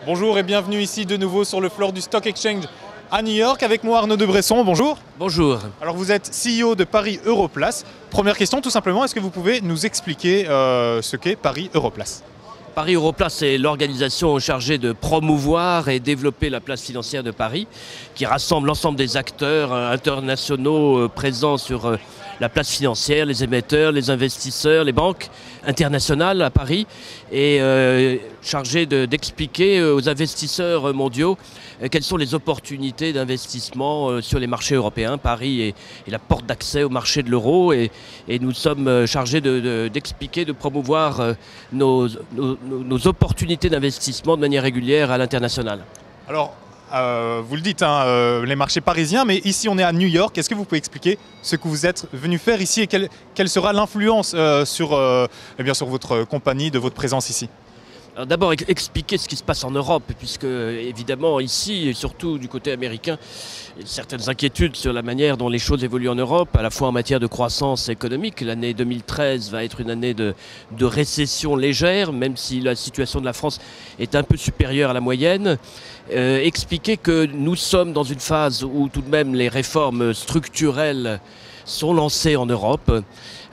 Bonjour et bienvenue ici de nouveau sur le floor du Stock Exchange à New York avec moi Arnaud de Bresson. Bonjour. Bonjour. Alors vous êtes CEO de Paris Europlace. Première question tout simplement, est-ce que vous pouvez nous expliquer ce qu'est Paris Europlace ? Paris Europlace est l'organisation chargée de promouvoir et développer la place financière de Paris, qui rassemble l'ensemble des acteurs internationaux présents sur la place financière, les émetteurs, les investisseurs, les banques internationales à Paris, et chargée d'expliquer aux investisseurs mondiaux quelles sont les opportunités d'investissement sur les marchés européens. Paris est la porte d'accès au marché de l'euro et nous sommes chargés d'expliquer, de promouvoir nos opportunités d'investissement de manière régulière à l'international. Alors, vous le dites, les marchés parisiens, mais ici on est à New York. Est-ce que vous pouvez expliquer ce que vous êtes venu faire ici et quelle sera l'influence sur votre compagnie, de votre présence ici ? Alors d'abord expliquer ce qui se passe en Europe, puisque évidemment ici, et surtout du côté américain, il y a certaines inquiétudes sur la manière dont les choses évoluent en Europe, à la fois en matière de croissance économique. L'année 2013 va être une année de récession légère, même si la situation de la France est un peu supérieure à la moyenne. Expliquer que nous sommes dans une phase où tout de même les réformes structurelles sont lancées en Europe.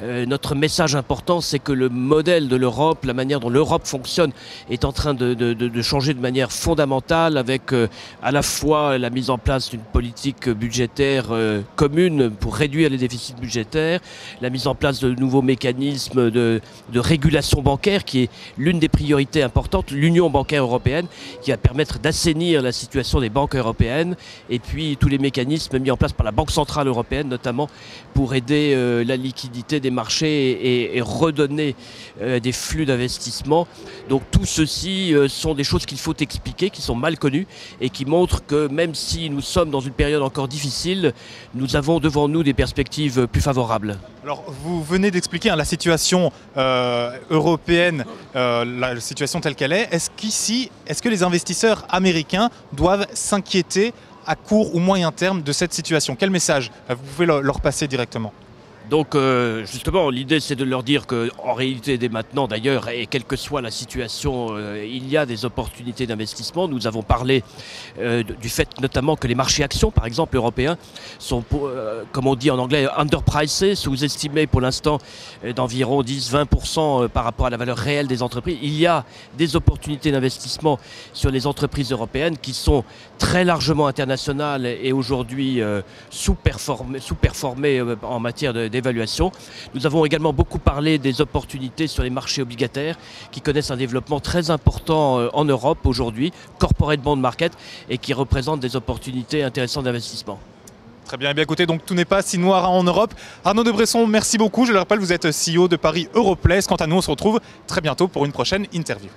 Notre message important, c'est que le modèle de l'Europe, la manière dont l'Europe fonctionne, est en train de changer de manière fondamentale, avec à la fois la mise en place d'une politique budgétaire commune pour réduire les déficits budgétaires, la mise en place de nouveaux mécanismes de régulation bancaire, qui est l'une des priorités importantes, l'Union bancaire européenne, qui va permettre d'assainir la situation des banques européennes, et puis tous les mécanismes mis en place par la Banque centrale européenne, notamment pour aider la liquidité des marchés et redonner des flux d'investissement. Donc tout ceci sont des choses qu'il faut expliquer, qui sont mal connues et qui montrent que même si nous sommes dans une période encore difficile, nous avons devant nous des perspectives plus favorables. Alors vous venez d'expliquer la situation européenne, la situation telle qu'elle est. Est-ce que les investisseurs américains doivent s'inquiéter à court ou moyen terme de cette situation? Quel message vous pouvez leur passer directement? Donc justement, l'idée c'est de leur dire qu'en réalité, dès maintenant d'ailleurs, et quelle que soit la situation, il y a des opportunités d'investissement. Nous avons parlé du fait notamment que les marchés actions, par exemple européens, sont, comme on dit en anglais, underpriced, sous-estimés pour l'instant d'environ 10-20% par rapport à la valeur réelle des entreprises. Il y a des opportunités d'investissement sur les entreprises européennes qui sont très largement internationales et aujourd'hui sous-performées en matière d'évaluation. Nous avons également beaucoup parlé des opportunités sur les marchés obligataires qui connaissent un développement très important en Europe aujourd'hui, corporate bond market, et qui représentent des opportunités intéressantes d'investissement. Très bien, et bien écoutez, donc tout n'est pas si noir en Europe. Arnaud de Bresson, merci beaucoup. Je le rappelle, vous êtes CEO de Paris Europlace. Quant à nous, on se retrouve très bientôt pour une prochaine interview.